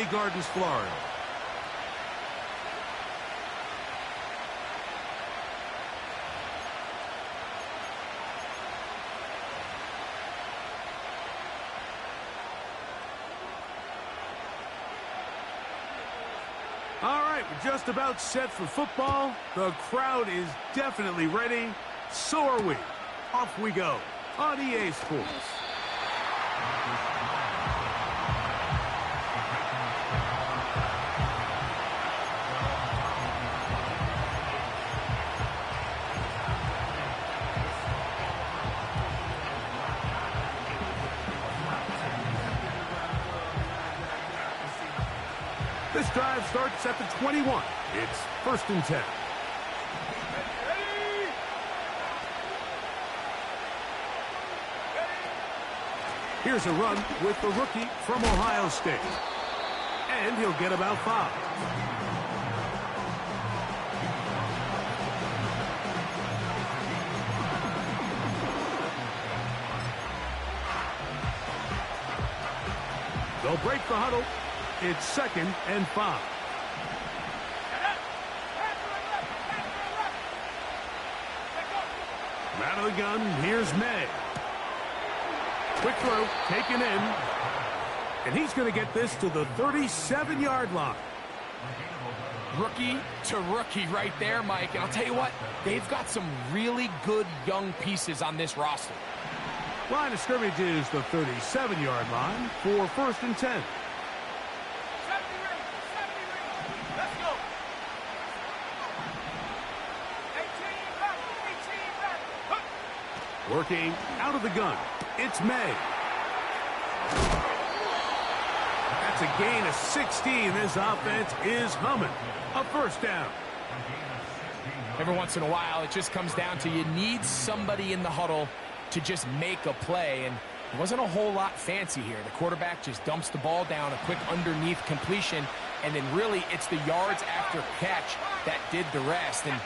Miami Gardens, Florida. All right, we're just about set for football. The crowd is definitely ready. So are we. Off we go on EA Sports. This drive starts at the 21. It's 1st and 10. Here's a run with the rookie from Ohio State. And he'll get about 5. They'll break the huddle. It's 2nd and 5. Out of the gun, here's May. Quick throw, taken in. And he's going to get this to the 37-yard line. Rookie to rookie right there, Mike. And I'll tell you what, they've got some really good young pieces on this roster. Line of scrimmage is the 37-yard line for 1st and 10. Working out of the gun. It's May. That's a gain of 16. This offense is humming. A 1st down. Every once in a while, it just comes down to you need somebody in the huddle to just make a play. And it wasn't a whole lot fancy here. The quarterback just dumps the ball down, a quick underneath completion, and then really it's the yards after catch that did the rest. And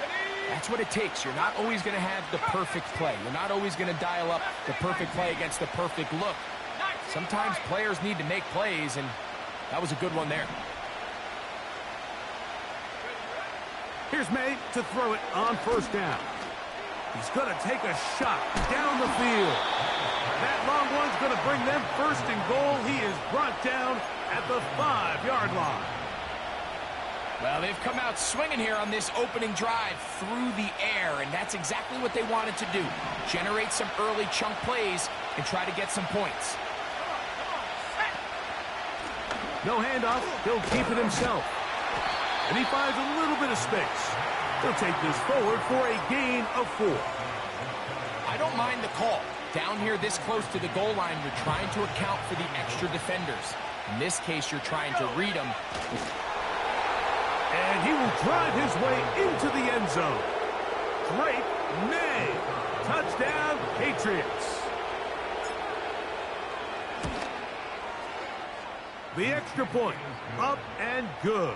that's what it takes. You're not always going to have the perfect play. You're not always going to dial up the perfect play against the perfect look. Sometimes players need to make plays, and that was a good one there. Here's May to throw it on 1st down. He's going to take a shot down the field. That long one's going to bring them 1st and goal. He is brought down at the 5-yard line. Well, they've come out swinging here on this opening drive through the air, and that's exactly what they wanted to do. Generate some early chunk plays and try to get some points. No handoff. He'll keep it himself. And he finds a little bit of space. He'll take this forward for a gain of 4. I don't mind the call. Down here this close to the goal line, you're trying to account for the extra defenders. In this case, you're trying to read them. And he will drive his way into the end zone. Drake May. Touchdown, Patriots. The extra point, up and good.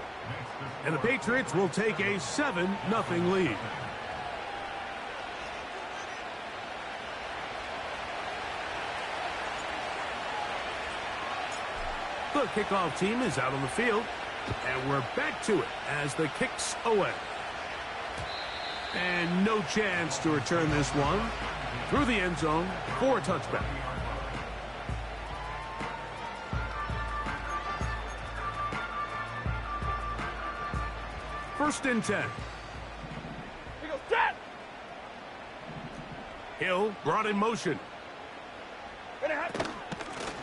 And the Patriots will take a 7-0 lead. The kickoff team is out on the field. And we're back to it as the kick's away. And no chance to return this one through the end zone for a touchback. First and 10. Hill brought in motion.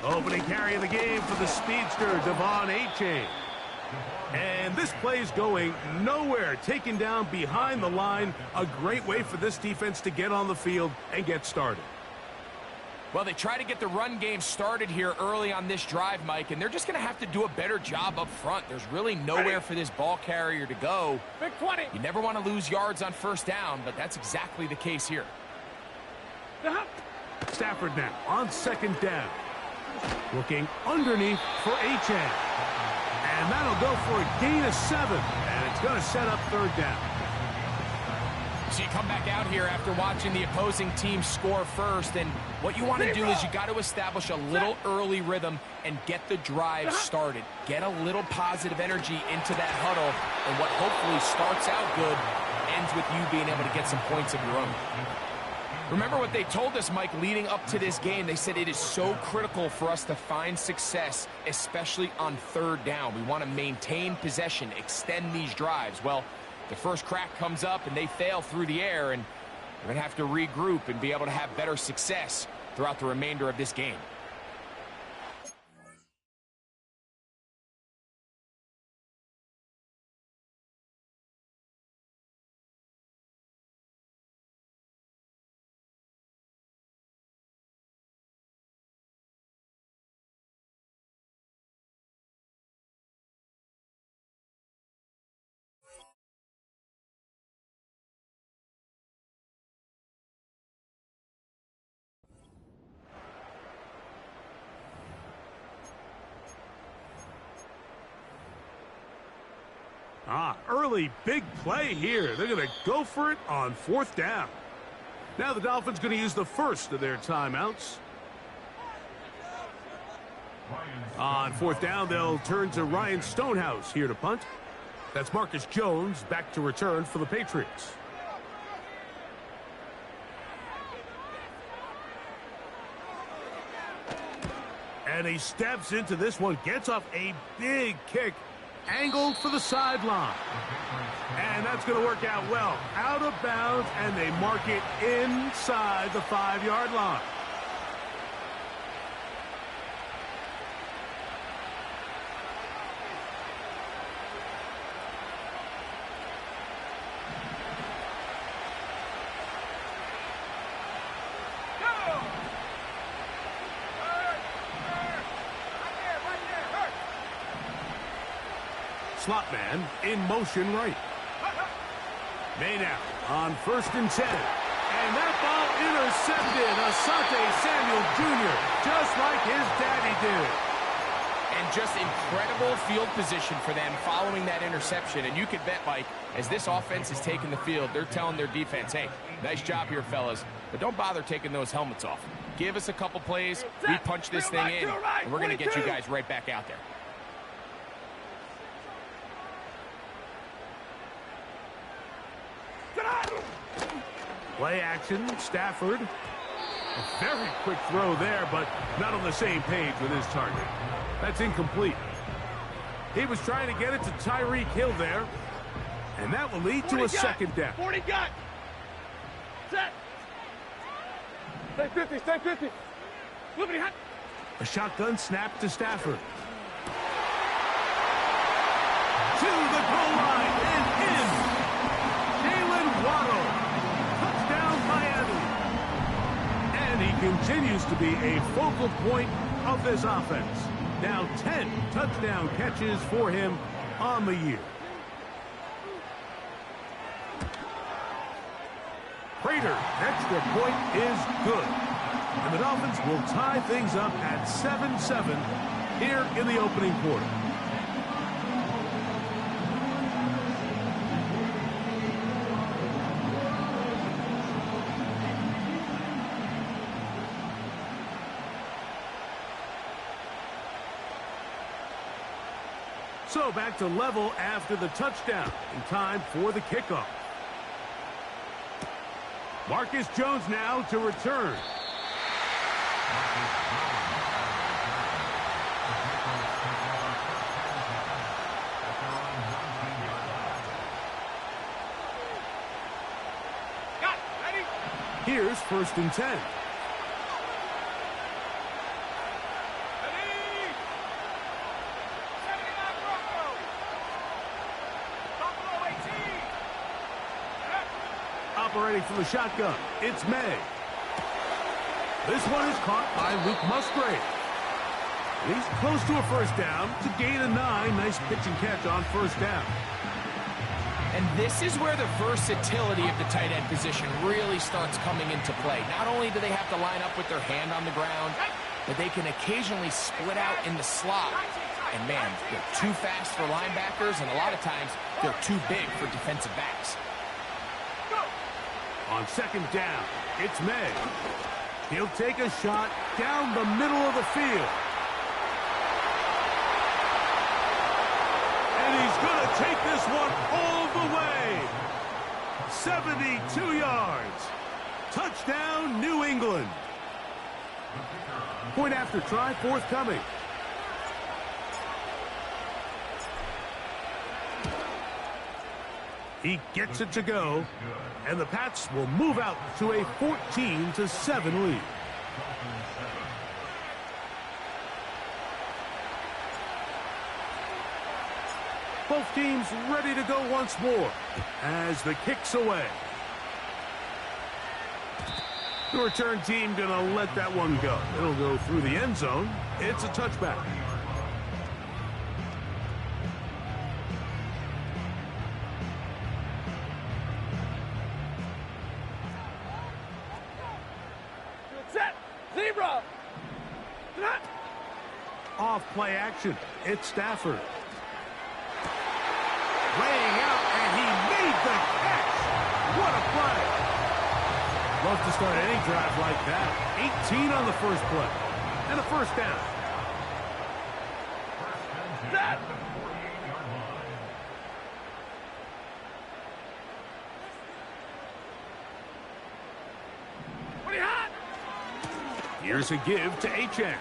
Opening carry of the game for the speedster, Devon A-Chain. And this play's going nowhere. Taken down behind the line. A great way for this defense to get on the field and get started. Well, they try to get the run game started here early on this drive, Mike, and they're just going to have to do a better job up front. There's really nowhere for this ball carrier to go. Big 20. You never want to lose yards on 1st down, but that's exactly the case here. Stafford now on 2nd down. Looking underneath for A-Chain. And that'll go for a gain of 7. And it's going to set up 3rd down. So you come back out here after watching the opposing team score first, and what you want to do is you got to establish a little early rhythm and get the drive started. Get a little positive energy into that huddle, and what hopefully starts out good ends with you being able to get some points of your own. Remember what they told us, Mike, leading up to this game. They said it is so critical for us to find success, especially on third down. We want to maintain possession, extend these drives. Well, the first crack comes up and they fail through the air, and we're going to have to regroup and be able to have better success throughout the remainder of this game. Early big play here. They're going to go for it on fourth down. Now the Dolphins going to use the first of their timeouts. On fourth down, they'll turn to Ryan Stonehouse here to punt. That's Marcus Jones back to return for the Patriots. And he steps into this one, gets off a big kick, angled for the sideline. And that's going to work out well. Out of bounds, and they mark it inside the 5-yard line. Slot man in motion right. May now on 1st and 10. And that ball intercepted. Asante Samuel Jr., just like his daddy did. And just incredible field position for them following that interception. And you could bet, Mike, as this offense is taking the field, they're telling their defense, hey, nice job here, fellas, but don't bother taking those helmets off. Give us a couple plays, we punch this thing in, and we're going to get you guys right back out there. Play action, Stafford. A very quick throw there, but not on the same page with his target. That's incomplete. He was trying to get it to Tyreek Hill there, and that will lead to a second down. 40 got. Set. Stay 50, stay 50. Flippity hot. A shotgun snap to Stafford. To the goal line and in. Jalen Waddle. Touchdown Miami. And he continues to be a focal point of this offense. Now 10 touchdown catches for him on the year. Prater, extra point is good. And the Dolphins will tie things up at 7-7 here in the opening quarter. So back to level after the touchdown. In time for the kickoff. Marcus Jones now to return. Here's 1st and 10. Operating from the shotgun, it's May. This one is caught by Luke Musgrave. He's close to a first down to gain a 9. Nice pitch and catch on first down. And this is where the versatility of the tight end position really starts coming into play. Not only do they have to line up with their hand on the ground, but they can occasionally split out in the slot. And man, they're too fast for linebackers, and a lot of times they're too big for defensive backs. On second down, it's May. He'll take a shot down the middle of the field. And he's going to take this one all the way. 72 yards. Touchdown, New England. Point after try forthcoming. He gets it to go, and the Pats will move out to a 14-7 lead. Both teams ready to go once more as the kick's away. The return team going to let that one go. It'll go through the end zone. It's a touchback. Set. Zebra. Off play action. It's Stafford. Laying out, and he made the catch. What a play. Love to start any drive like that. 18 on the first play. And a first down. Set. Here's a give to Achane.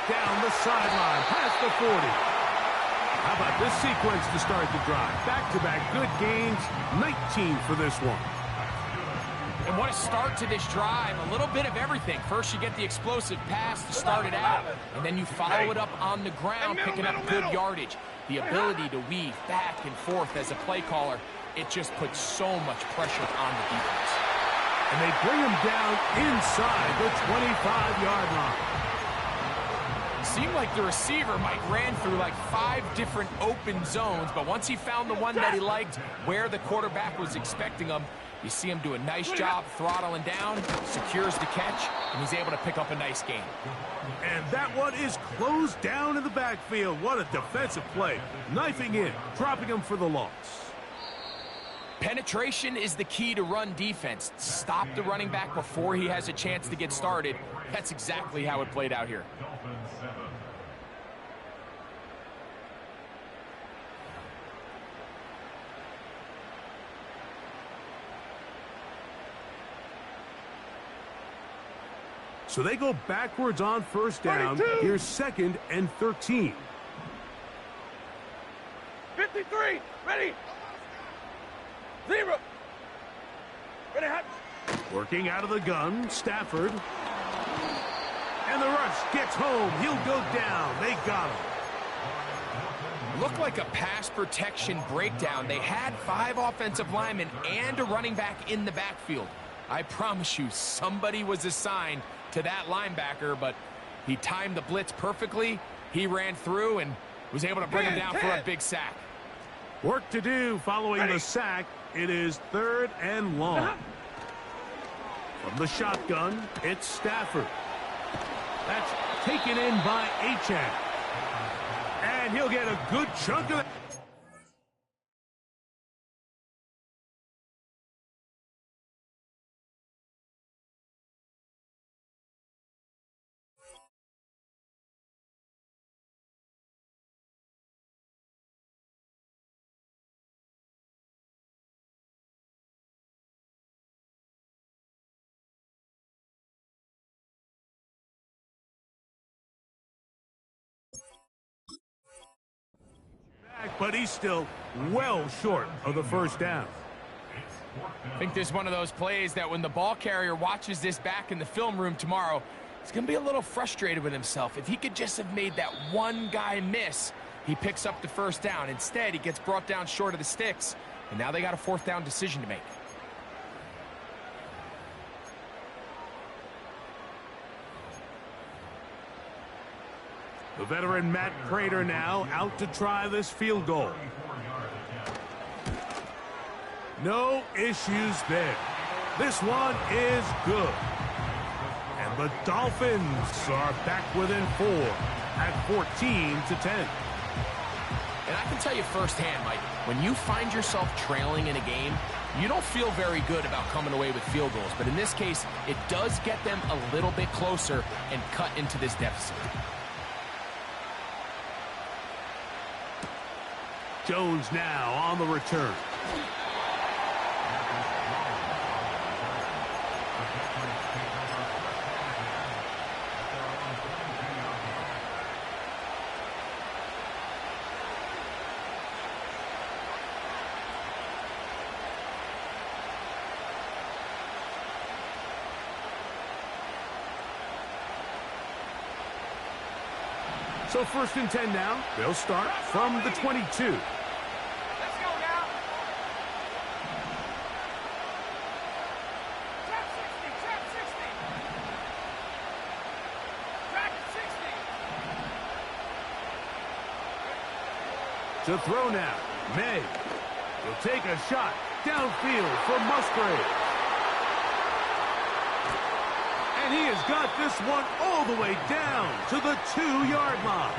Down the sideline, past the 40. How about this sequence to start the drive? Back-to-back good gains, 19 for this one. And what a start to this drive. A little bit of everything. First, you get the explosive pass to start it out, and then you follow it up on the ground, picking up good yardage. The ability to weave back and forth as a play caller, it just puts so much pressure on the defense. And they bring him down inside the 25-yard line. Seemed like the receiver, Mike, ran through like 5 different open zones, but once he found the one that he liked where the quarterback was expecting him, you see him do a nice job throttling down, secures the catch, and he's able to pick up a nice gain. And that one is closed down in the backfield. What a defensive play. Knifing in, dropping him for the loss. Penetration is the key to run defense. Stop the running back before he has a chance to get started. That's exactly how it played out here. So they go backwards on first down. 32. Here's 2nd and 13. 53. Ready. Zebra. Ready, hot. Working out of the gun, Stafford. And the rush gets home. He'll go down. They got him. Looked like a pass protection breakdown. They had 5 offensive linemen and a running back in the backfield. I promise you, somebody was assigned to that linebacker, but he timed the blitz perfectly. He ran through and was able to bring him down for a big sack. Work to do following the sack. It is 3rd and long. From the shotgun, it's Stafford. That's taken in by Achane. And he'll get a good chunk of it. But he's still well short of the first down. I think this is one of those plays that when the ball carrier watches this back in the film room tomorrow, he's going to be a little frustrated with himself. If he could just have made that one guy miss, he picks up the first down. Instead, he gets brought down short of the sticks, and now they got a 4th down decision to make. The veteran Matt Prater now out to try this field goal. No issues there. This one is good. And the Dolphins are back within 4 at 14-10. And I can tell you firsthand, Mike, when you find yourself trailing in a game, you don't feel very good about coming away with field goals. But in this case, it does get them a little bit closer and cut into this deficit. Jones now on the return. So 1st and 10 now. They'll start from the 22. Let's go now. Trap 60, trap 60. Trap 60. To throw now. May will take a shot downfield for Musgrave. And he has got this one all the way down to the 2-yard line.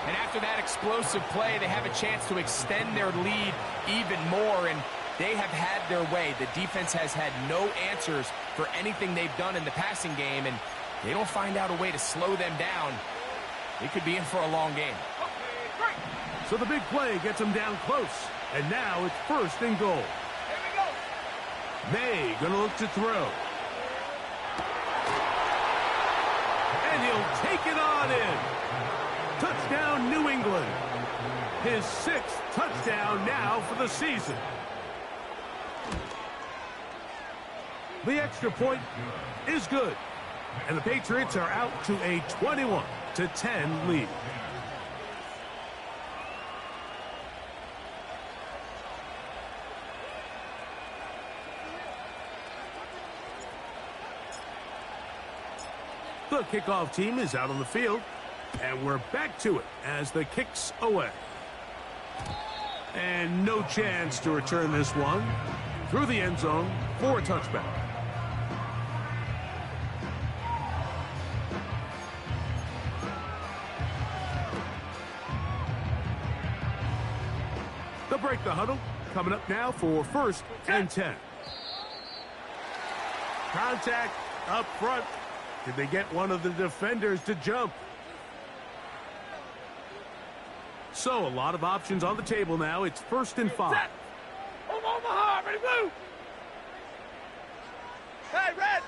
And after that explosive play, they have a chance to extend their lead even more, and they have had their way. The defense has had no answers for anything they've done in the passing game, and they don't find out a way to slow them down. They could be in for a long game. So the big play gets them down close, and now it's 1st and goal. Here we go. May gonna look to throw. And he'll take it on in. Touchdown, New England. His 6th touchdown now for the season. The extra point is good. And the Patriots are out to a 21-10 lead. The kickoff team is out on the field, and we're back to it as the kick's away. And no chance to return this one through the end zone for a touchback. They'll break the huddle. Coming up now for 1st and 10. Contact up front. Did they get one of the defenders to jump? So a lot of options on the table now. It's 1st and 5. Set. Omaha, ready, move. Hey, red.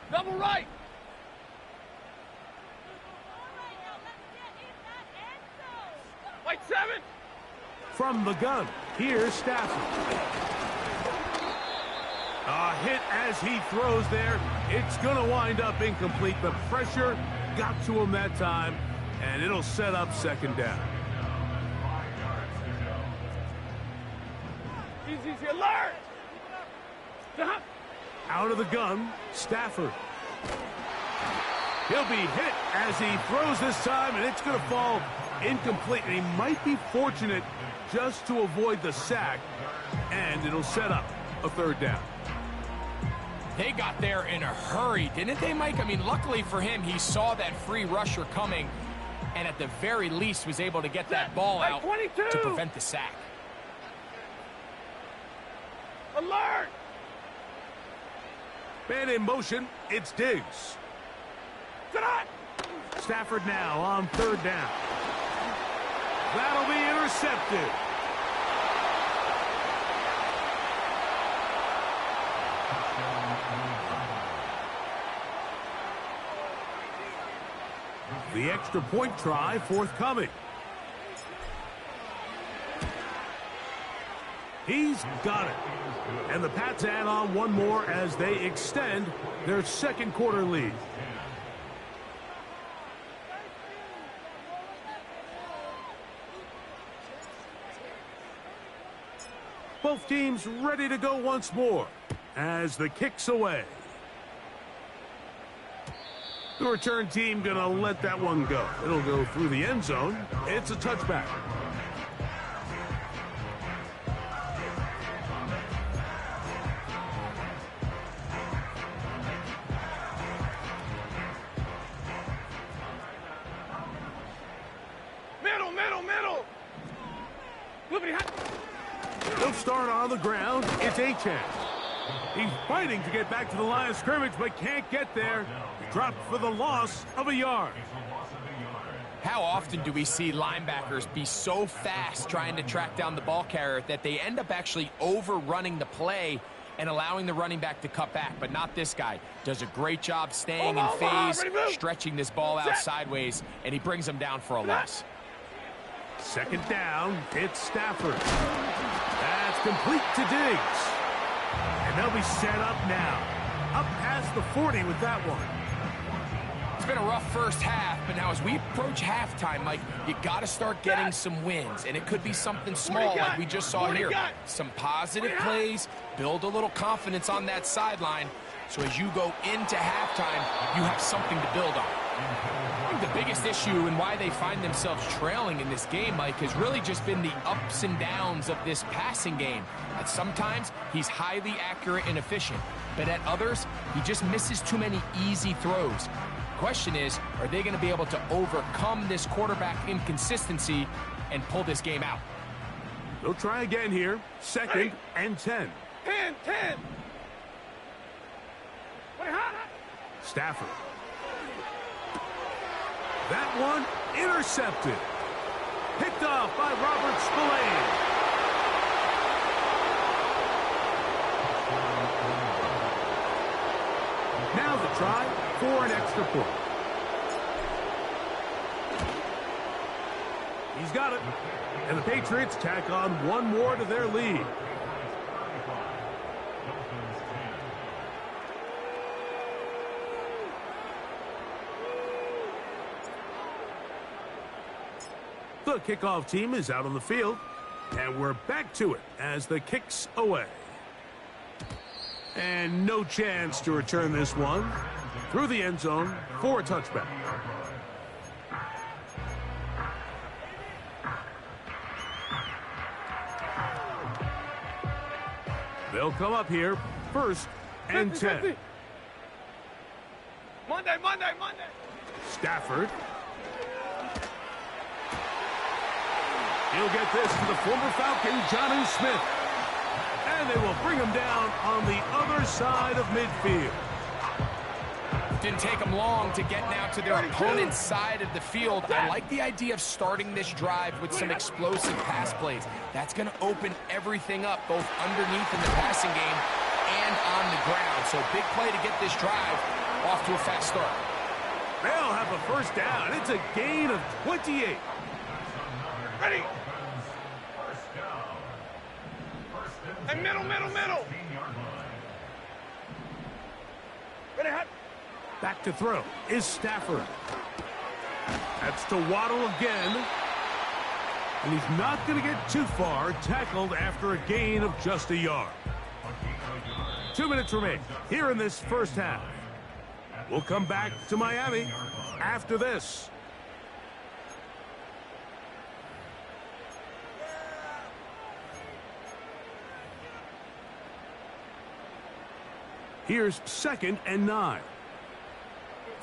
Double right. White 7. From the gun, here's Stafford. A hit as he throws there. It's going to wind up incomplete. The pressure got to him that time, and it'll set up 2nd down. Easy, alert. Stop. Out of the gun, Stafford. He'll be hit as he throws this time, and it's going to fall incomplete. And he might be fortunate just to avoid the sack, and it'll set up a 3rd down. They got there in a hurry, didn't they, Mike? I mean, luckily for him, he saw that free rusher coming, and at the very least was able to get that ball out 22. to prevent the sack. Alert. Man in motion, it's Diggs. Stafford now on 3rd down. That'll be intercepted. The extra point try forthcoming. He's got it. And the Pats add on one more as they extend their 2nd quarter lead. Both teams ready to go once more as the kick's away. The return team going to let that one go. It'll go through the end zone. It's a touchback. start on the ground. It's A-Chan. He's fighting to get back to the line of scrimmage, but can't get there. He dropped for the loss of a yard. How often do we see linebackers be so fast trying to track down the ball carrier that they end up actually overrunning the play and allowing the running back to cut back? But not this guy. Does a great job staying in phase, stretching this ball out sideways, and he brings him down for a loss. Second down, it's Stafford. That's complete to Diggs. And they'll be set up now. Up past the 40 with that one. It's been a rough first half, but now as we approach halftime, Mike, you got to start getting some wins, and it could be something small like we just saw here. Some positive plays, build a little confidence on that sideline, so as you go into halftime, you have something to build on. I think the biggest issue and why they find themselves trailing in this game, Mike, has really just been the ups and downs of this passing game. At sometimes, he's highly accurate and efficient, but at others, he just misses too many easy throws. Question is, are they going to be able to overcome this quarterback inconsistency and pull this game out? They'll try again here. Second and 10. 10. Stafford. That one intercepted. Picked off by Robert Spillane. Now the try for an extra point. He's got it. And the Patriots tack on one more to their lead. The kickoff team is out on the field, and we're back to it as the kick's away. And no chance to return this one through the end zone for a touchback. They'll come up here first and 10. Monday. Stafford. He'll get this to the former Falcon, Jonnu Smith. And they will bring him down on the other side of midfield. Didn't take them long to get now to their opponent's side of the field. I like the idea of starting this drive with some explosive pass plays. That's going to open everything up, both underneath in the passing game and on the ground. So big play to get this drive off to a fast start. They'll have a first down. It's a gain of 28. Ready. And middle. Ready, hot. Back to throw is Stafford. That's to Waddle again. And he's not going to get too far, tackled after a gain of just a yard. 2 minutes remain here in this first half. We'll come back to Miami after this. Here's second and 9.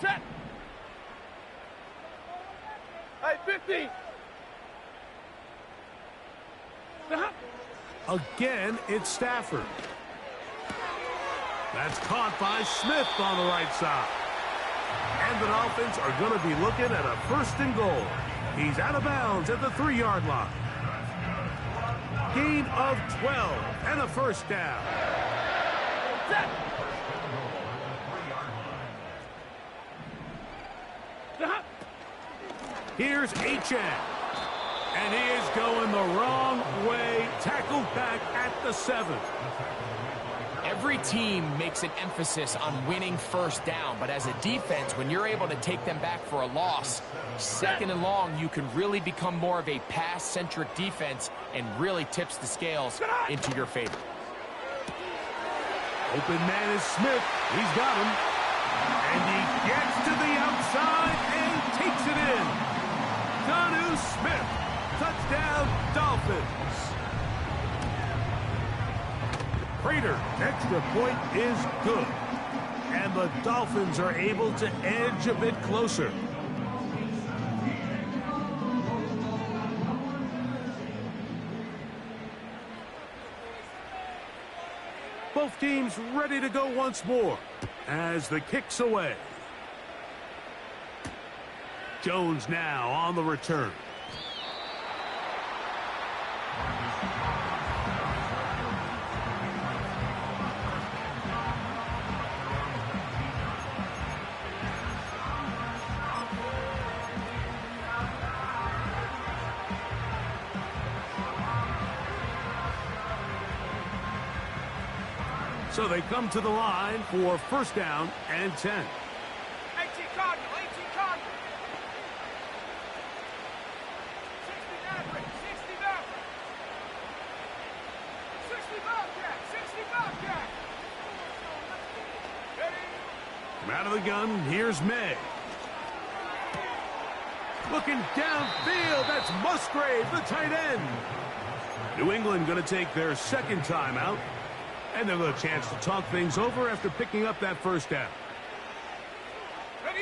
Set. Hey, 50. Again, it's Stafford. That's caught by Smith on the right side. And the Dolphins are going to be looking at a first and goal. He's out of bounds at the 3-yard line. Gain of 12 and a first down. Set. Here's Achan. And he is going the wrong way. Tackled back at the 7. Every team makes an emphasis on winning first down, but as a defense, when you're able to take them back for a loss, second and long, you can really become more of a pass-centric defense and really tips the scales into your favor. Open man is Smith. He's got him. And he gets to the outside and takes it in. Jonnu Smith. Touchdown, Dolphins. Prater, extra point is good. And the Dolphins are able to edge a bit closer. Both teams ready to go once more as the kick's away. Jones now on the return. So they come to the line for first down and 10. 18 Cardinal, 18 Cardinal. 60 Maverick, 60 Maverick. 60 Bobcat, 60 Bobcat. Ready? From out of the gun, here's May. Looking downfield, that's Musgrave, the tight end. New England going to take their second timeout. And they'll have a chance to talk things over after picking up that first down.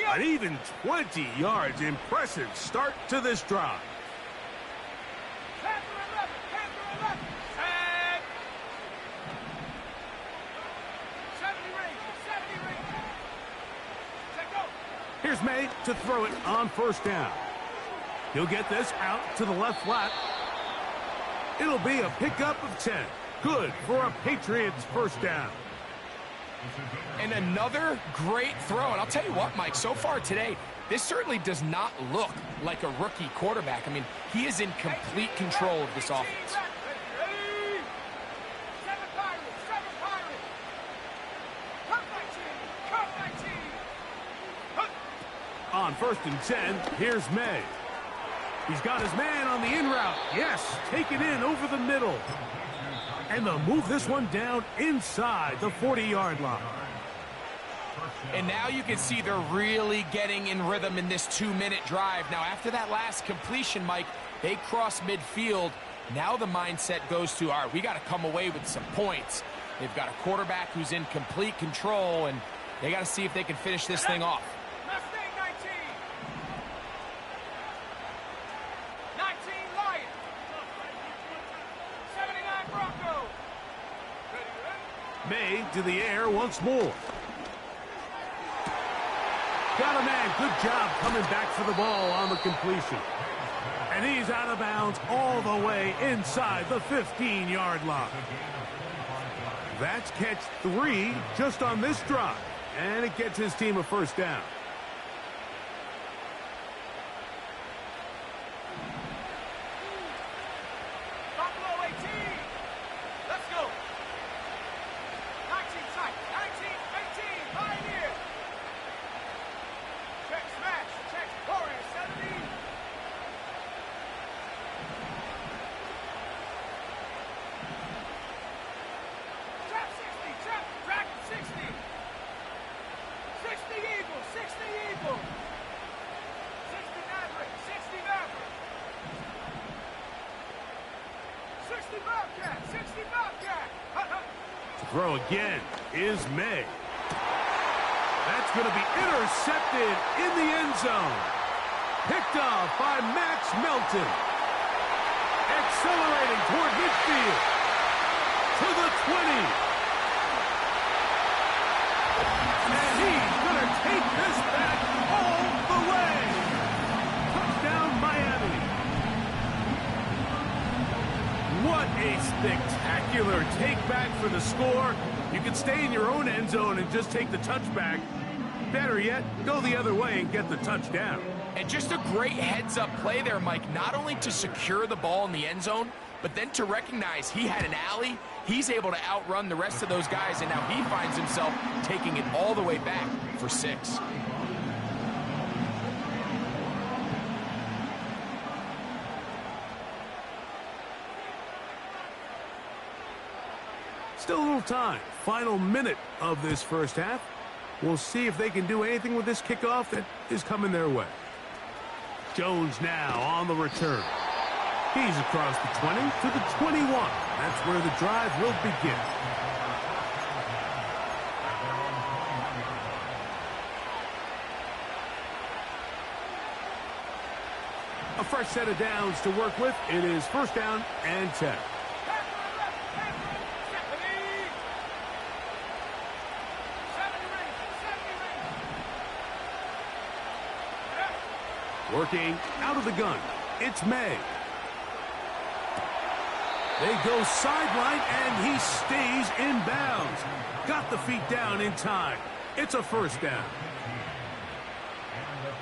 An even 20 yards. Impressive start to this drive. Panther 11, Panther 11. Tag. 70 Rangers, 70 Rangers. Check go. Here's May to throw it on first down. He'll get this out to the left flat. It'll be a pickup of 10. Good for a Patriots first down. And another great throw. And I'll tell you what, Mike, so far today, this certainly does not look like a rookie quarterback. I mean, he is in complete control of this offense. Ready? 7 Pirates, 7 Pirates. Cut 19, cut 19. Cut. On first and 10, here's May. He's got his man on the in route. Yes, take it in over the middle. And they'll move this one down inside the 40-yard line. And now you can see they're really getting in rhythm in this 2-minute drive. Now, after that last completion, Mike, they cross midfield. Now the mindset goes to, all right, we got to come away with some points. They've got a quarterback who's in complete control, and they got to see if they can finish this thing off. Mustang 19. 19 Lion. 79 Bronco. Ready, ready? May to the air once more. Got a man. Good job coming back for the ball on the completion. And he's out of bounds all the way inside the 15-yard line. That's catch 3 just on this drive. And it gets his team a first down. Buffalo 18. Let's go. 19 sight. 19, 18. Pioneer. Check smash. Check Torres. 70. Trap 60. Trap. Track 60. 60 Eagles. 60 Eagles. 60 Maverick. 60 Maverick. 60 Bobcat. 60 Bobcat. Hut, hut. To throw again is May. That's going to be intercepted in the end zone. Picked off by Max Melton. Accelerating toward midfield. To the 20. And he's going to take this back all the way. Touchdown, Miami. What a spectacular take back for the score. You can stay in your own end zone and just take the touchback. Better yet, go the other way and get the touchdown. And just a great heads-up play there, Mike, not only to secure the ball in the end zone, but then to recognize he had an alley. He's able to outrun the rest of those guys, and now he finds himself taking it all the way back for 6. Still a little time. Final minute of this first half. We'll see if they can do anything with this kickoff that is coming their way. Jones now on the return. He's across the 20 to the 21. That's where the drive will begin. A fresh set of downs to work with. It is first down and 10. Working out of the gun, it's May. They go sideline, and he stays in bounds. Got the feet down in time. It's a first down.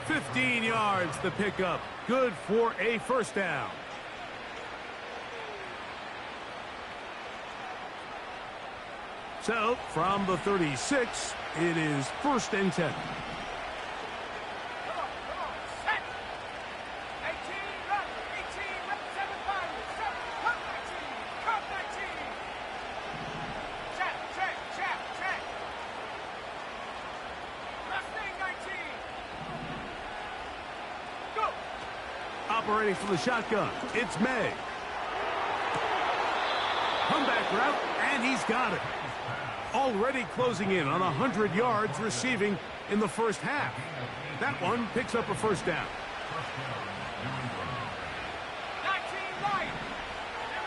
15 yards the pickup. Good for a first down. So, from the 36, it is 1st and 10. Operating from the shotgun, it's May. Comeback route, and he's got it. Already closing in on 100 yards receiving in the first half. That one picks up a first down. 19 right.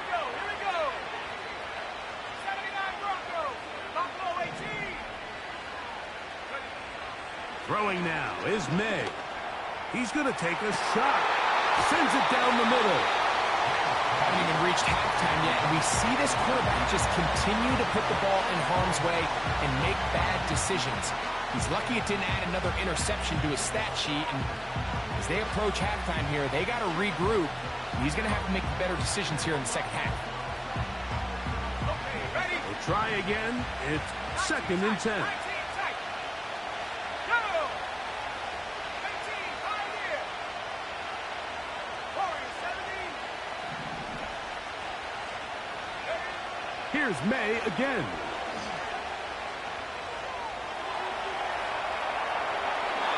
Here we go. 79 Broncos. Buffalo 18. Throwing now is May. He's going to take a shot. Sends it down the middle. Haven't even reached halftime yet, and we see this quarterback just continue to put the ball in harm's way and make bad decisions. He's lucky it didn't add another interception to his stat sheet, and as they approach halftime here, they got to regroup. He's going to have to make better decisions here in the second half. Okay, ready? We'll try again. It's 2nd and 10. 19 tight. Go. 18, 5 here. Warriors 70. Here's May again.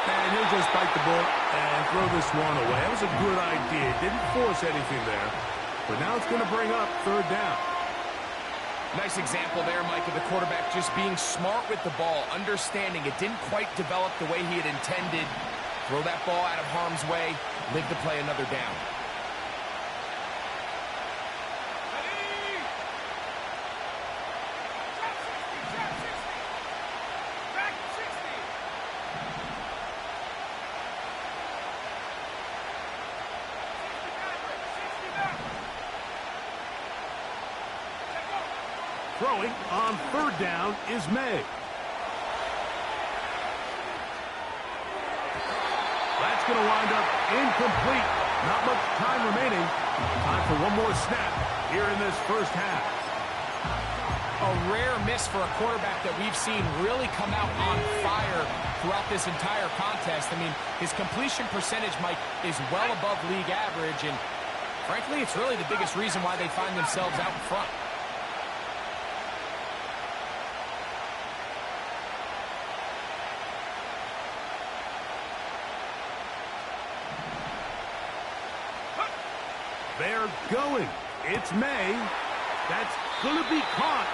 And he'll just bite the bullet and throw this one away. That was a good idea. Didn't force anything there. But now it's going to bring up 3rd down. Nice example there, Mike, of the quarterback just being smart with the ball, understanding it didn't quite develop the way he had intended. Throw that ball out of harm's way, live to play another down. Ready? Trap 60. Back 60. 60 back. Check go. Throwing on 3rd down is May. That's going to wind up incomplete. Not much time remaining. Time for one more snap here in this first half. A rare miss for a quarterback that we've seen really come out on fire throughout this entire contest. I mean, his completion percentage, Mike, is well above league average, and frankly, it's really the biggest reason why they find themselves out in front. They're going. It's May. That's going to be caught.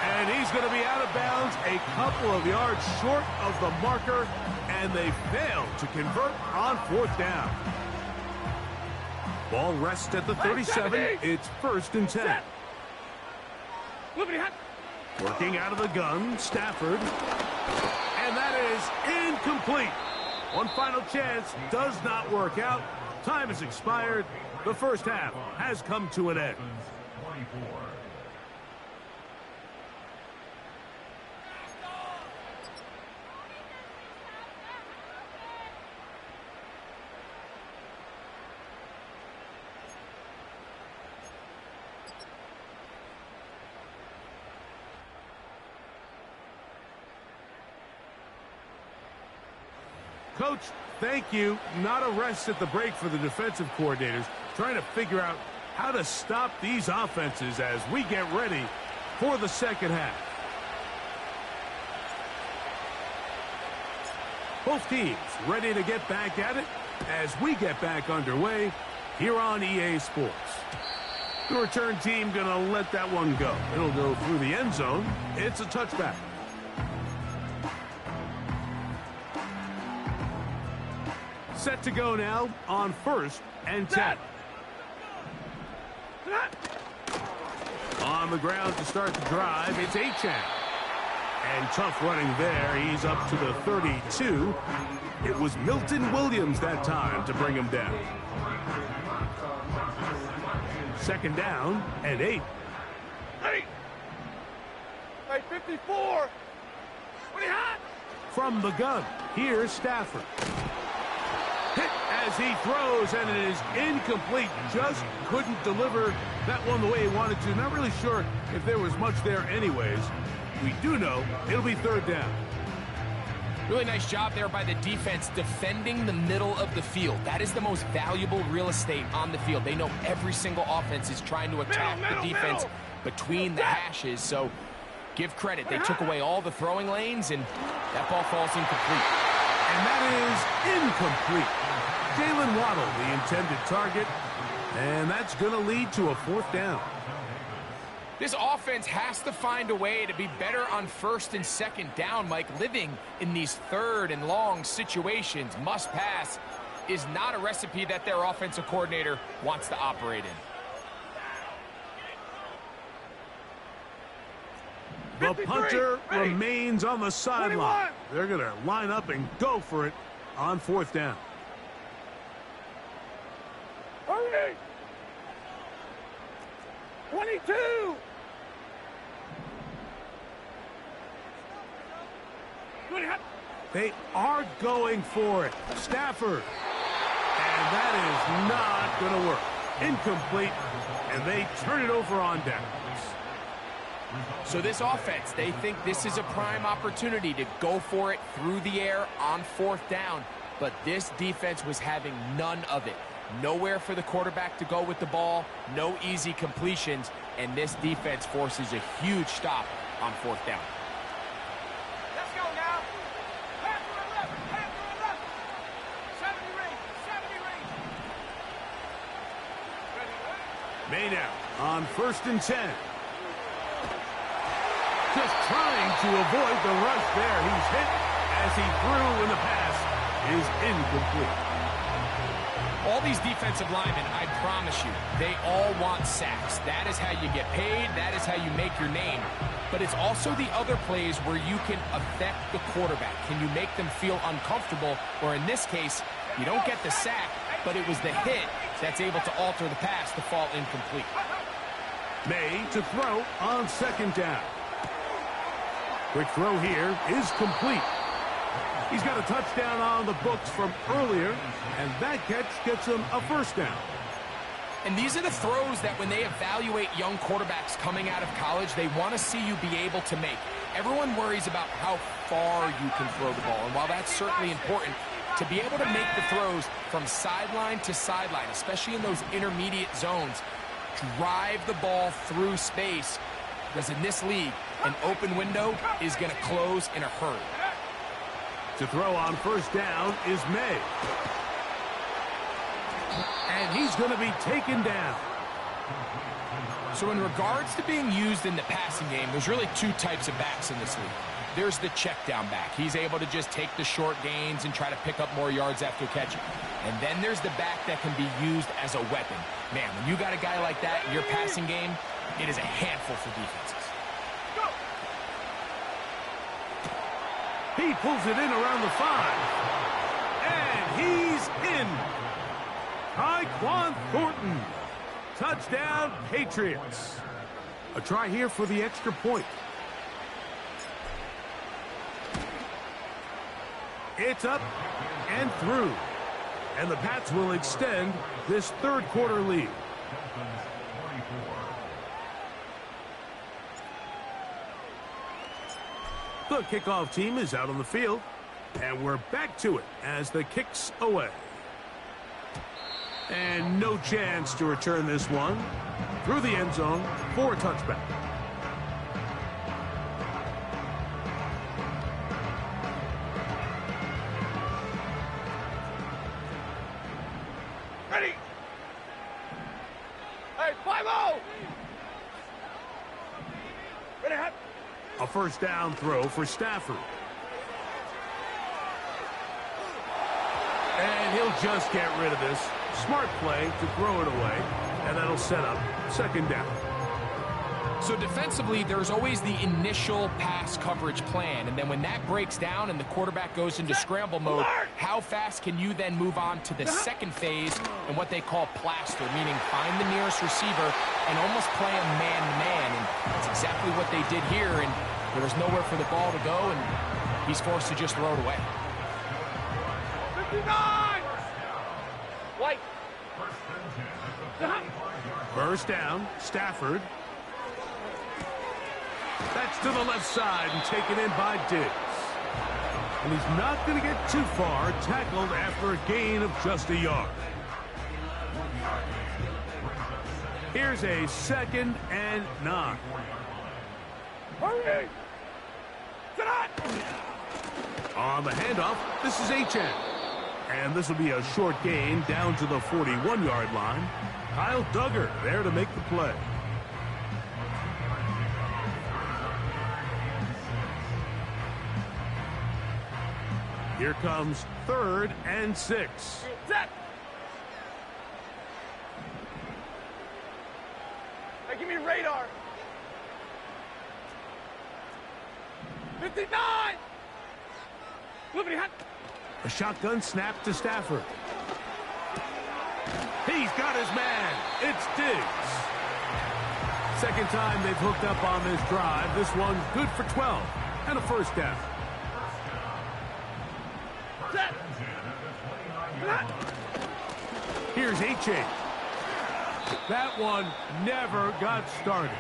And he's going to be out of bounds a couple of yards short of the marker. And they fail to convert on 4th down. Ball rests at the 37. It's 1st and 10. Working out of the gun, Stafford. And that is incomplete. One final chance does not work out. Time has expired. The first half has come to an end. Coach, thank you. Not a rest at the break for the defensive coordinators, trying to figure out how to stop these offenses as we get ready for the second half. Both teams ready to get back at it as we get back underway here on EA Sports. The return team going to let that one go. It'll go through the end zone. It's a touchback. Set to go now on 1st and 10. On the ground to start the drive, it's Achane. And tough running there. He's up to the 32. It was Milton Williams that time to bring him down. Second down and 8. Hey, 54. What are you hot? From the gun, here's Stafford. Hit as he throws, and it is incomplete. Just couldn't deliver that one the way he wanted to. Not really sure if there was much there anyways. We do know it'll be third down. Really nice job there by the defense defending the middle of the field. That is the most valuable real estate on the field. They know every single offense is trying to attack the defense between the hashes. So give credit. They took away all the throwing lanes, and that ball falls incomplete. And that is incomplete. Jalen Waddle, the intended target, and that's going to lead to a fourth down. This offense has to find a way to be better on first and second down, Mike. Living in these third and long situations, must pass, is not a recipe that their offensive coordinator wants to operate in. The punter remains on the sideline. They're going to line up and go for it on fourth down. Hurry! 22. They are going for it. Stafford. And that is not going to work. Incomplete. And they turn it over on downs. So this offense, they think this is a prime opportunity to go for it through the air on fourth down. But this defense was having none of it. Nowhere for the quarterback to go with the ball. No easy completions. And this defense forces a huge stop on fourth down. Let's go now. Pass to 11. Pass to 11. 70 range. 70 range. May now on first and 10. Just trying to avoid the rush there. He's hit as he threw, and the pass is incomplete. All these defensive linemen, I promise you, they all want sacks. That is how you get paid. That is how you make your name. But it's also the other plays where you can affect the quarterback. Can you make them feel uncomfortable? Or in this case, you don't get the sack, but it was the hit that's able to alter the pass to fall incomplete. May to throw on second down. Quick throw here is complete. He's got a touchdown on the books from earlier, and that catch gets him a first down. And these are the throws that when they evaluate young quarterbacks coming out of college, they want to see you be able to make. Everyone worries about how far you can throw the ball, and while that's certainly important, to be able to make the throws from sideline to sideline, especially in those intermediate zones, drive the ball through space, because in this league, an open window is going to close in a hurry. To throw on first down is May. And he's going to be taken down. So in regards to being used in the passing game, there's really two types of backs in this league. There's the check down back. He's able to just take the short gains and try to pick up more yards after catch. And then there's the back that can be used as a weapon. Man, when you got a guy like that in your passing game, it is a handful for defenses. He pulls it in around the 5. And he's in. Tyquan Thornton. Touchdown, Patriots. A try here for the extra point. It's up and through. And the Pats will extend this third quarter lead. The kickoff team is out on the field, and we're back to it as the kick's away. And no chance to return this one through the end zone for a touchback. Ready. Hey, 5-0. Ready, hot. A first down throw for Stafford. And he'll just get rid of this. Smart play to throw it away, and that'll set up second down. So defensively, there's always the initial pass coverage plan, and then when that breaks down and the quarterback goes into scramble mode, how fast can you then move on to the second phase and what they call plaster, meaning find the nearest receiver and almost play a man-to-man, and that's exactly what they did here, and there was nowhere for the ball to go, and he's forced to just throw it away. 59! White. First down, Stafford. That's to the left side and taken in by Diggs. And he's not going to get too far, tackled after a gain of just a yard. Here's a 2nd and 9. Hurry! On the handoff, this is HN. And this will be a short gain down to the 41-yard line. Kyle Duggar there to make the play. Here comes 3rd and 6. Set! Hey, give me radar. 59! Flippity hot. A shotgun snap to Stafford. He's got his man. It's Diggs. Second time they've hooked up on this drive. This one good for 12 and a first down. Set! Here's H.A. That one never got started.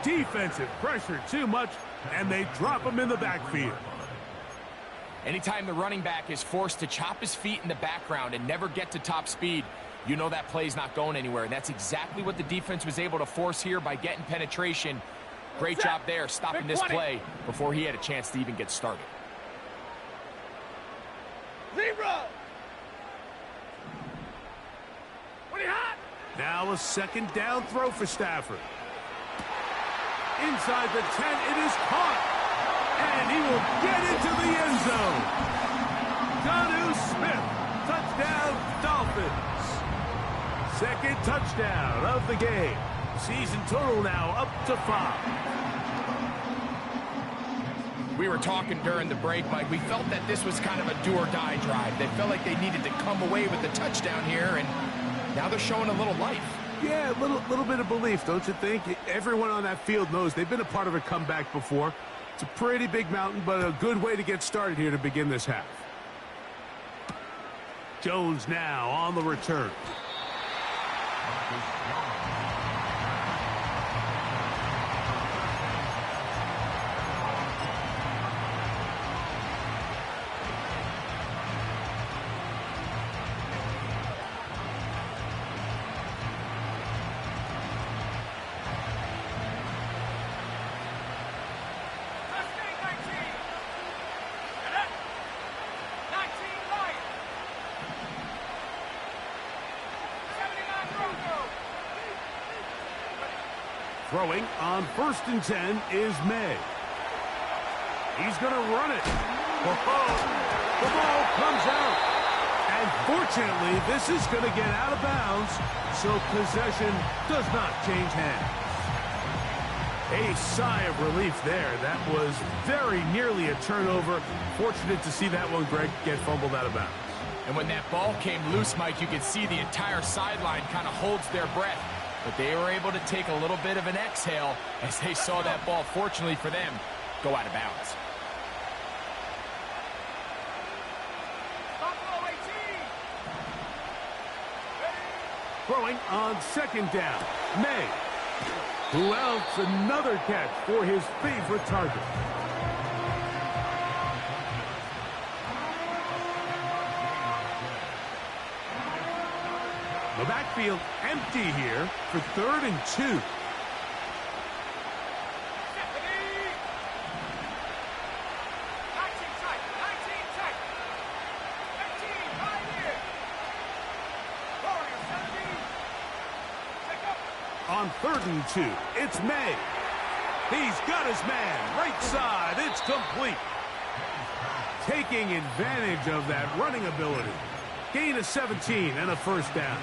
Defensive pressure too much, and they drop him in the backfield. Anytime the running back is forced to chop his feet in the background and never get to top speed, you know that play's not going anywhere. And that's exactly what the defense was able to force here by getting penetration. Great job there, stopping this play before he had a chance to even get started. Zebra! What are you hot? Now a 2nd down throw for Stafford. Inside the 10, it is caught. And he will get into the end zone. Jonnu Smith, touchdown Dolphins. 2nd touchdown of the game. Season total now up to 5. We were talking during the break, Mike. We felt that this was kind of a do-or-die drive. They felt like they needed to come away with the touchdown here, and now they're showing a little life. Yeah, a little bit of belief, don't you think? Everyone on that field knows they've been a part of a comeback before. It's a pretty big mountain, but a good way to get started here to begin this half. Jones now on the return. Throwing on 1st and 10 is May. He's going to run it. The ball comes out. And fortunately, this is going to get out of bounds, so possession does not change hands. A sigh of relief there. That was very nearly a turnover. Fortunate to see that one, Greg, get fumbled out of bounds. And when that ball came loose, Mike, you could see the entire sideline kind of holds their breath. But they were able to take a little bit of an exhale as they saw that ball, fortunately for them, go out of bounds. Throwing on 2nd down, May. Who else? Another catch for his favorite target. The backfield empty here for 3rd and 2. On 3rd and 2, it's May. He's got his man, right side, it's complete. Taking advantage of that running ability. Gain of 17 and a first down.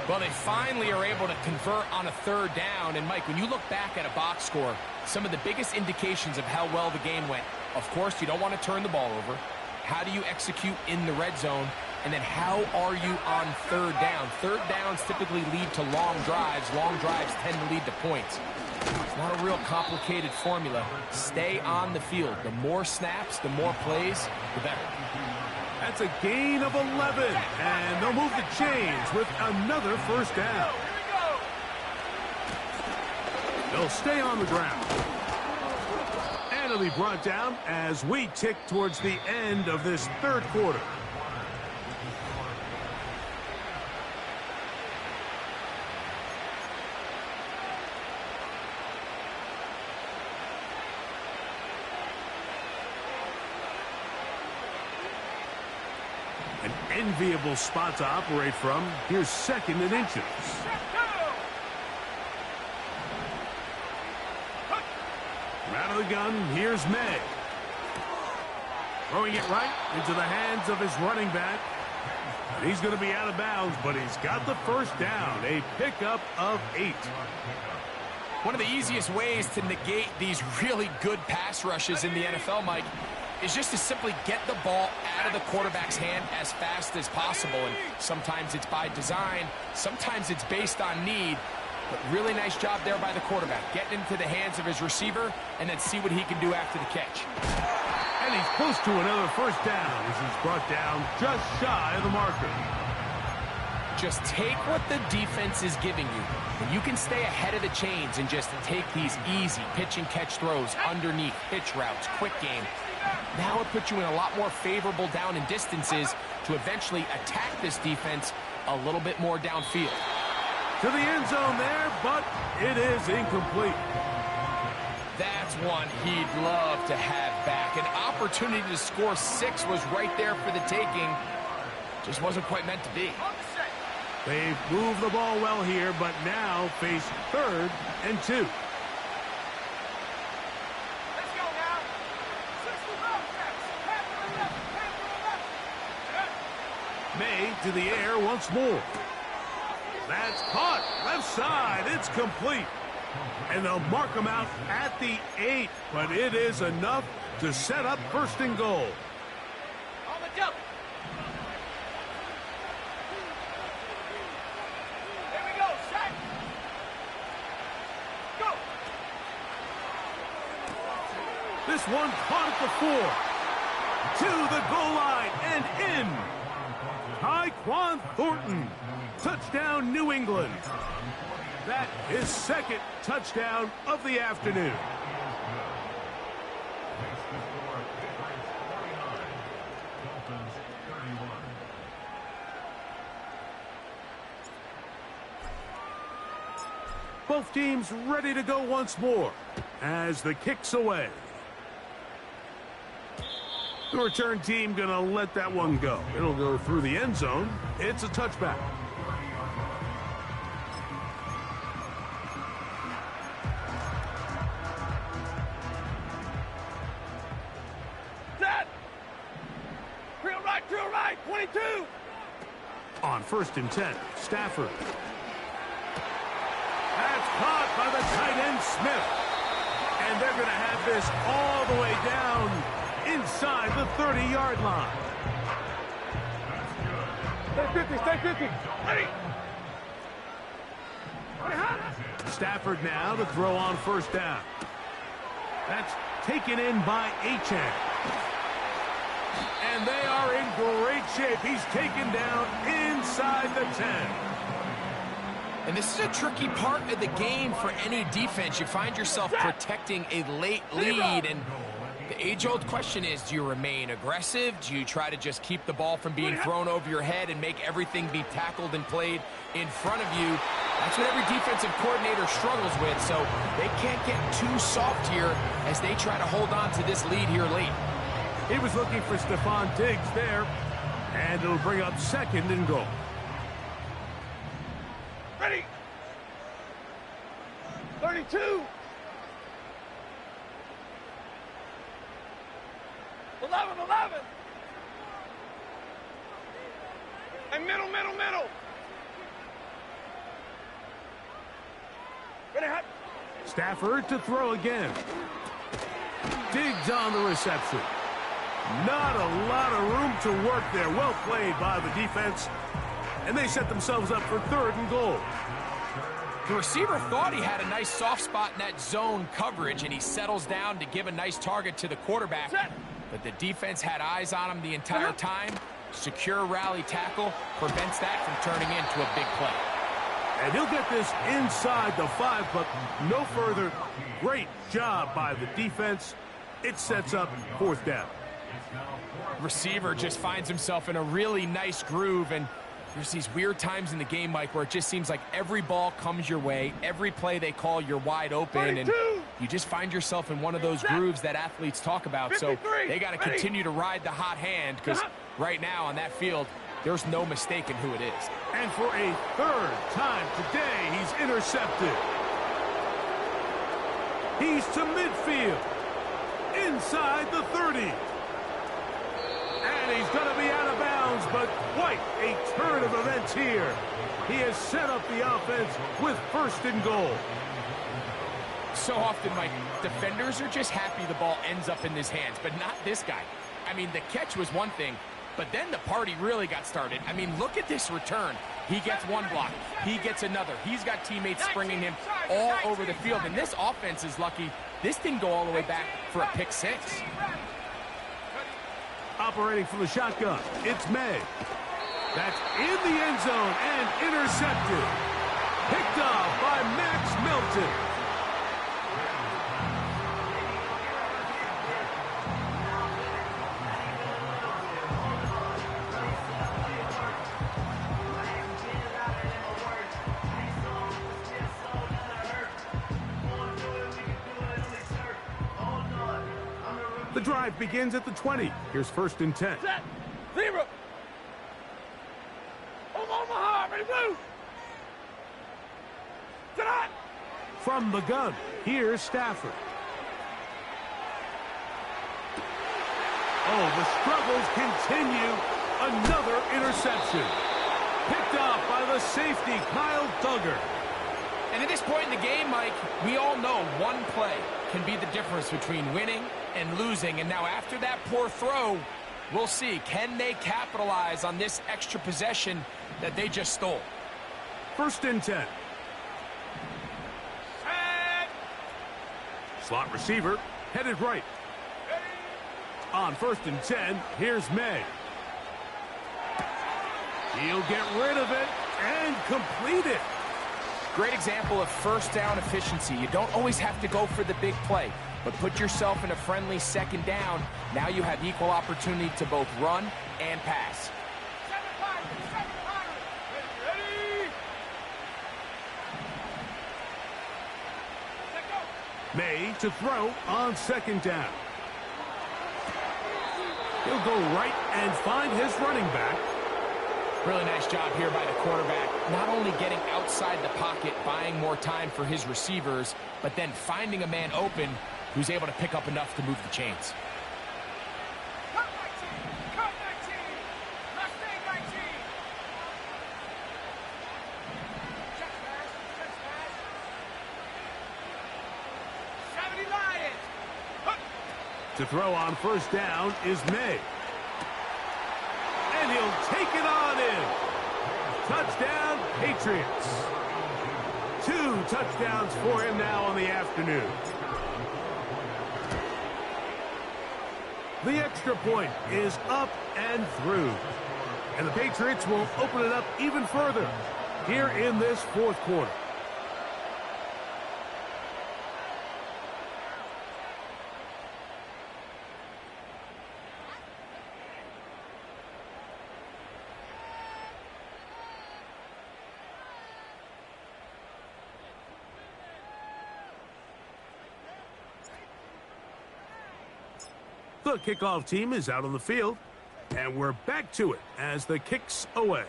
Well, they finally are able to convert on a third down. And, Mike, when you look back at a box score, some of the biggest indications of how well the game went, of course, you don't want to turn the ball over. How do you execute in the red zone? And then how are you on third down? Third downs typically lead to long drives. Long drives tend to lead to points. It's not a real complicated formula. Stay on the field. The more snaps, the more plays, the better. That's a gain of 11, and they'll move the chains with another first down. They'll stay on the ground. And it'll be brought down as we tick towards the end of this third quarter. An enviable spot to operate from. Here's second and inches. Out of the gun, here's May. Throwing it right into the hands of his running back. And he's going to be out of bounds, but he's got the first down. A pickup of 8. One of the easiest ways to negate these really good pass rushes in the NFL, Mike, is just to simply get the ball out of the quarterback's hand as fast as possible. And sometimes it's by design, sometimes it's based on need. But really nice job there by the quarterback, getting into the hands of his receiver and then see what he can do after the catch. And he's close to another first down as he's brought down just shy of the marker. Just take what the defense is giving you. When you can stay ahead of the chains and just take these easy pitch and catch throws underneath, pitch routes, quick game, now it puts you in a lot more favorable down and distances to eventually attack this defense a little bit more downfield. To the end zone there, but it is incomplete. That's one he'd love to have back. An opportunity to score 6 was right there for the taking. Just wasn't quite meant to be. They've moved the ball well here, but now face 3rd and 2. May to the air once more. That's caught. Left side. It's complete. And they'll mark him out at the 8. But it is enough to set up 1st and goal. On the jump. Here we go. Sack. Go. This one caught at the 4. To the goal line and in. Tyquan Thornton. Touchdown, New England. That is 2nd touchdown of the afternoon. Both teams ready to go once more as the kick's away. The return team going to let that one go. It'll go through the end zone. It's a touchback. Drill right, 22. On 1st and 10, Stafford. That's caught by the tight end, Smith. And they're going to have this all the way down inside the 30-yard line. Stay 50. Ready. Stafford now to throw on 1st down. That's taken in by Achane. And they are in great shape. He's taken down inside the 10. And this is a tricky part of the game for any defense. You find yourself protecting a late lead, and the age-old question is, do you remain aggressive? Do you try to just keep the ball from being thrown over your head and make everything be tackled and played in front of you? That's what every defensive coordinator struggles with, so they can't get too soft here as they try to hold on to this lead here late. He was looking for Stephon Diggs there, and it'll bring up 2nd and goal. Ready. 32. 11. And middle. Stafford to throw again. Digs on the reception. Not a lot of room to work there. Well played by the defense. And they set themselves up for 3rd and goal. The receiver thought he had a nice soft spot in that zone coverage, and he settles down to give a nice target to the quarterback. But the defense had eyes on him the entire time. Secure rally tackle prevents that from turning into a big play. And he'll get this inside the 5, but no further. Great job by the defense. It sets up 4th down. Receiver just finds himself in a really nice groove, and there's these weird times in the game, Mike, where it just seems like every ball comes your way, every play they call, you're wide open, and you just find yourself in one of those grooves that athletes talk about. So they got to continue to ride the hot hand, because right now on that field, there's no mistaking who it is. And for a 3rd time today, he's intercepted. He's to midfield, inside the 30. And he's going to be out of bounds, but quite a turn of events here. He has set up the offense with 1st and goal. So often, Mike, defenders are just happy the ball ends up in his hands, but not this guy. I mean, the catch was one thing, but then the party really got started. I mean, look at this return. He gets one block. He gets another. He's got teammates springing him all over the field, and this offense is lucky. This didn't go all the way back for a pick 6. Operating from the shotgun, it's May. That's in the end zone and intercepted. Picked off by Max Milton. The drive begins at the 20. Here's 1st and 10. Set. Zero. Omaha, ready, blue. Tonight. From the gun, here's Stafford. Oh, the struggles continue. Another interception. Picked off by the safety, Kyle Duggar. And at this point in the game, Mike, we all know one play can be the difference between winning and losing. And now after that poor throw, we'll see. Can they capitalize on this extra possession that they just stole? 1st and 10. Set. Slot receiver, headed right. On 1st and 10, here's May. He'll get rid of it and complete it. Great example of 1st down efficiency. You don't always have to go for the big play, but put yourself in a friendly 2nd down. Now you have equal opportunity to both run and pass. Ready. Let go. May to throw on 2nd down. He'll go right and find his running back. Really nice job here by the quarterback, not only getting outside the pocket, buying more time for his receivers, but then finding a man open who's able to pick up enough to move the chains. Cut 19. Cut 19. Mustang 19. Check pass. Check pass. 70 Lions. Hup. To throw on 1st down is May. And he'll take it on in. Touchdown, Patriots. 2 touchdowns for him now on the afternoon. The extra point is up and through. And the Patriots will open it up even further here in this 4th quarter. The kickoff team is out on the field, and we're back to it as the kick's away.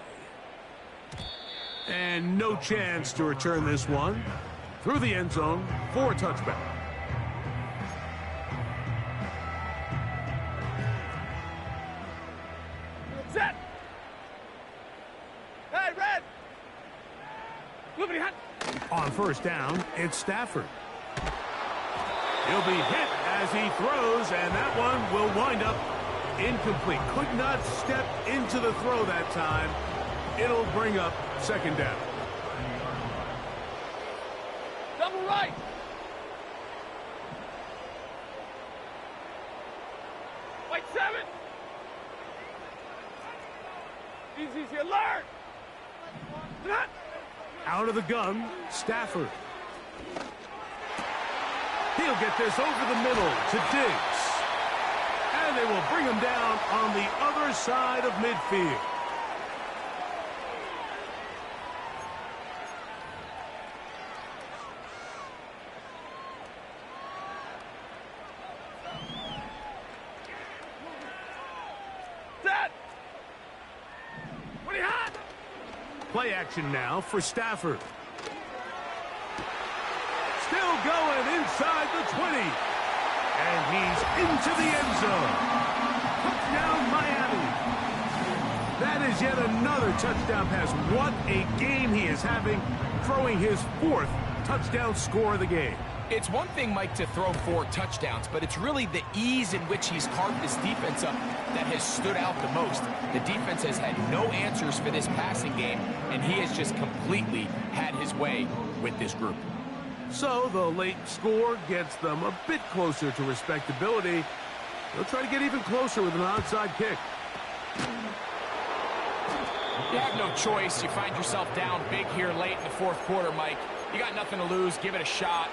And no chance to return this one through the end zone for a touchback. Set. Hey, red. Moving hot. On 1st down, it's Stafford. He'll be hit as he throws, and that one will wind up incomplete. Could not step into the throw that time. It'll bring up second down. Double right. Wait, 7. Easy here, learn. Out of the gun, Stafford. He'll get this over the middle to Diggs. And they will bring him down on the other side of midfield. Play action now for Stafford. Still going inside the 20. And he's into the end zone. Touchdown, Miami. That is yet another touchdown pass. What a game he is having, throwing his 4th touchdown score of the game. It's one thing, Mike, to throw 4 touchdowns, but it's really the ease in which he's carved this defense up that has stood out the most. The defense has had no answers for this passing game, and he has just completely had his way with this group. So the late score gets them a bit closer to respectability. They'll try to get even closer with an onside kick. You have no choice. You find yourself down big here late in the 4th quarter, Mike. You got nothing to lose. Give it a shot.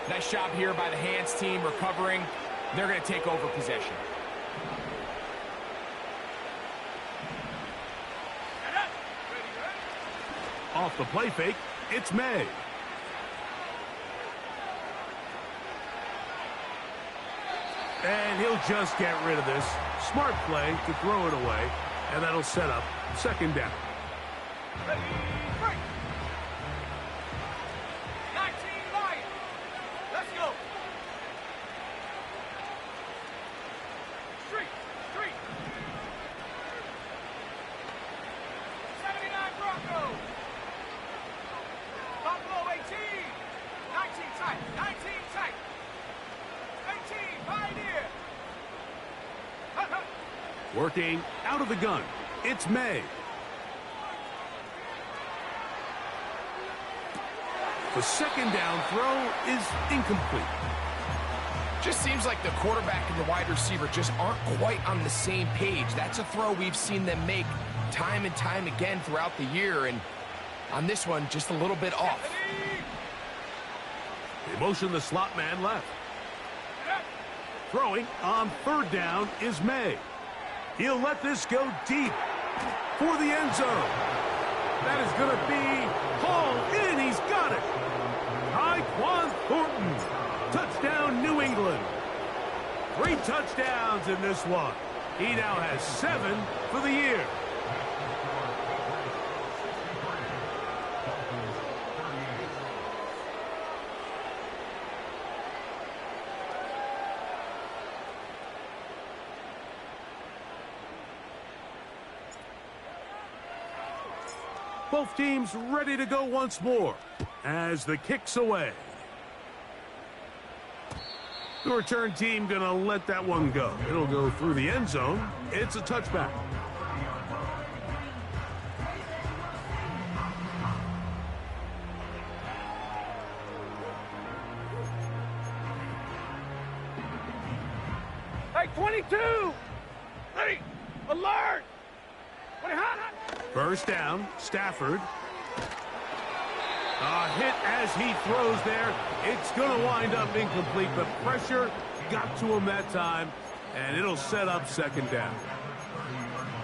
Nice job here by the hands team recovering. They're going to take over possession. Off the play fake, it's May. And he'll just get rid of this. Smart play to throw it away, and that'll set up second down. Ready, break. 19 Lions. Let's go. Street. 79 Broncos. Buffalo 18. 19 tight. 19 tight. 18 Pioneer. Working out of the gun, it's May. The second down throw is incomplete. Just seems like the quarterback and the wide receiver just aren't quite on the same page. That's a throw we've seen them make time and time again throughout the year, and on this one, just a little bit off. They motion the slot man left. Throwing on third down is May. He'll let this go deep for the end zone. That is going to be hauled in. He's got it. Tyquan Thornton. Touchdown, New England. 3 touchdowns in this one. He now has 7 for the year. Both teams ready to go once more as the kick's away. The return team going to let that one go. It'll go through the end zone. It's a touchback. Hey, 22. Ready. Alert. First down, Stafford. A hit as he throws there. It's going to wind up incomplete. The pressure got to him that time, and it'll set up second down.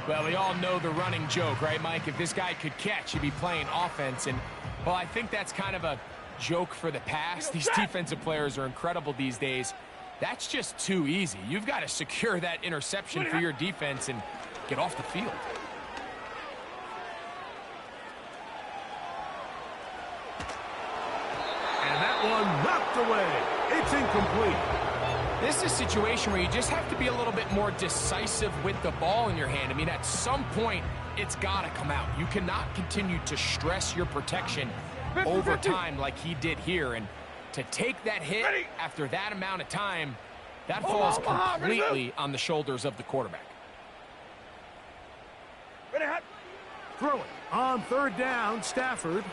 Well, we all know the running joke, right, Mike? If this guy could catch, he'd be playing offense. And, well, I think that's kind of a joke for the past. These defensive players are incredible these days. That's just too easy. You've got to secure that interception for your defense and get off the field. And that one knocked away. It's incomplete. This is a situation where you just have to be a little bit more decisive with the ball in your hand. I mean, at some point, it's got to come out. You cannot continue to stress your protection over time like he did here. And To take that hit after that amount of time, that falls completely on the shoulders of the quarterback. Throw it on third down, Stafford.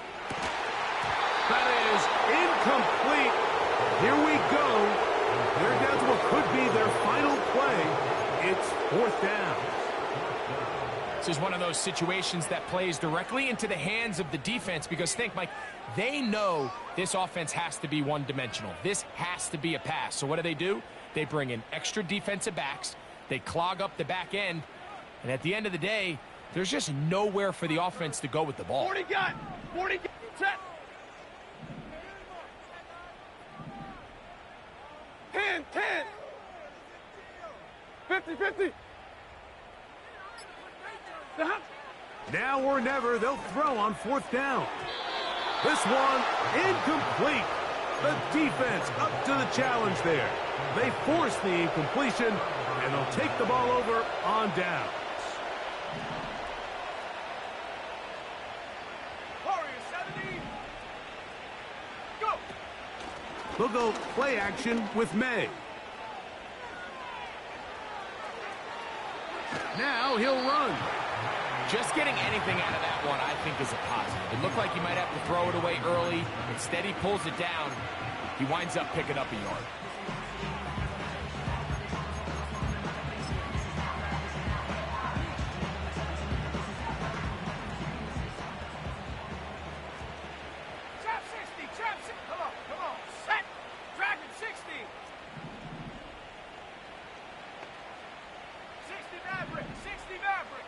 That is incomplete. Here we go. They're down to what could be their final play. It's fourth down. This is one of those situations that plays directly into the hands of the defense because think, Mike, they know this offense has to be one-dimensional. This has to be a pass. So what do? They bring in extra defensive backs. They clog up the back end. And at the end of the day, there's just nowhere for the offense to go with the ball. 40 got. 40 got. Set. 10, 10. 50, 50. Now or never, they'll throw on fourth down. This one, incomplete. The defense up to the challenge there. They force the incompletion, and they'll take the ball over on downs. They'll go play action with May. Now he'll run. Just getting anything out of that one, I think, is a positive. It looked like he might have to throw it away early. Instead, he pulls it down. He winds up picking up a yard. Trap 60, trap 60. Come on. Set. Dragon 60. 60 Maverick, 60 Maverick.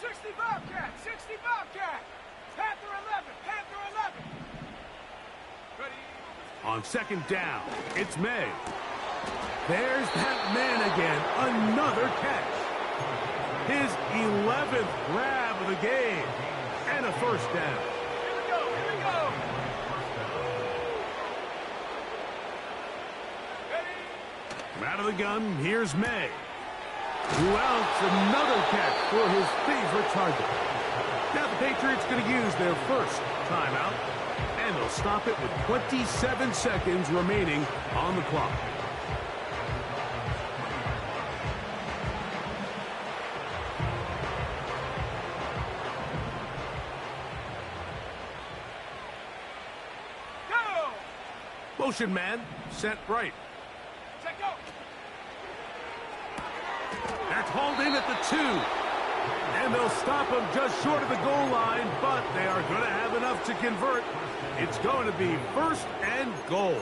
60 Bobcat, 60 Bobcat. Panther 11, Panther 11. Ready. On second down, it's May. There's that man again. Another catch. His 11th grab of the game. And a first down. Here we go. Ready. Out of the gun, here's May. Who else? Another catch for his favorite target. Now the Patriots going to use their first timeout, and they'll stop it with 27 seconds remaining on the clock. Go. Motion man, set right. Set go. That's hauled in at the 2. And they'll stop him just short of the goal line, but they are going to have enough to convert. It's going to be first and goal.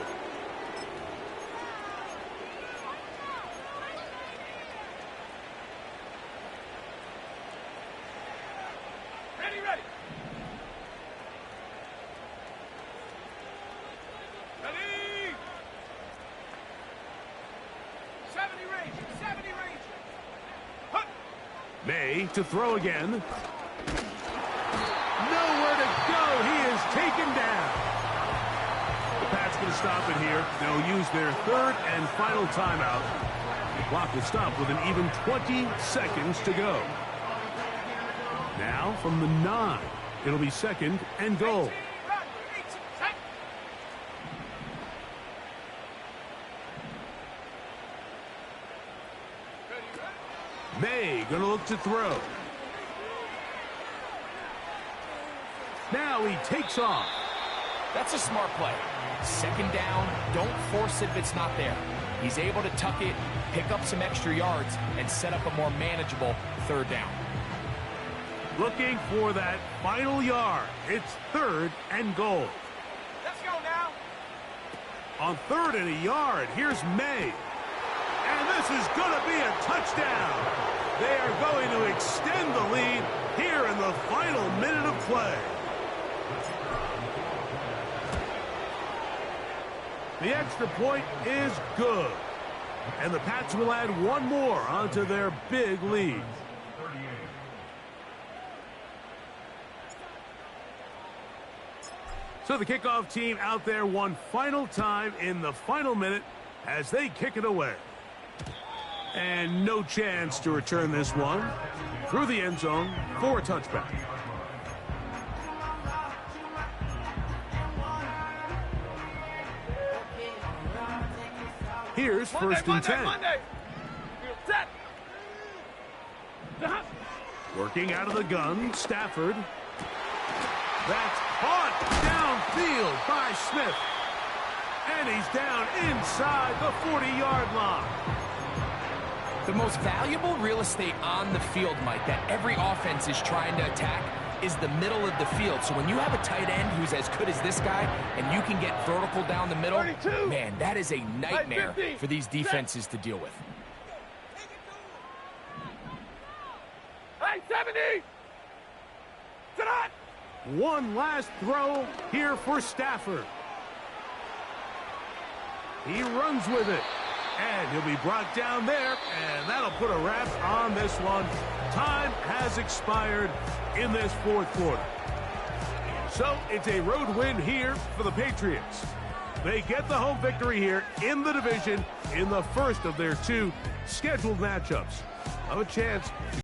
Ready. Ready. 70 range, 70 range. Hup. May to throw again. Nowhere to go. He is taken down. The Pats going to stop it here. They'll use their third and final timeout. The clock will stop with an even 20 seconds to go. Now from the 9, it'll be second and goal. 18, run. 18, set. Ready. May going to look to throw. Now he takes off. That's a smart play. Second down, don't force it if it's not there. He's able to tuck it, pick up some extra yards, and set up a more manageable third down. Looking for that final yard. It's third and goal. Let's go now. On third and a yard, here's May. And this is going to be a touchdown. They are going to extend the lead here in the final minute of play. The extra point is good. And the Pats will add one more onto their big lead. So the kickoff team out there one final time in the final minute as they kick it away. And no chance to return this one through the end zone for a touchback. Here's first and 10. Set. Working out of the gun, Stafford. That's caught downfield by Smith. And he's down inside the 40-yard line. The most valuable real estate on the field, Mike, that every offense is trying to attack is the middle of the field. So when you have a tight end who's as good as this guy and you can get vertical down the middle, 32. man, that is a nightmare 50. for these defenses to deal with. Hey, 70. Sit on. One last throw here for Stafford. He runs with it. And he'll be brought down there, and that'll put a wrap on this one. Time has expired in this fourth quarter. So it's a road win here for the Patriots. They get the home victory here in the division in the first of their two scheduled matchups. Have a chance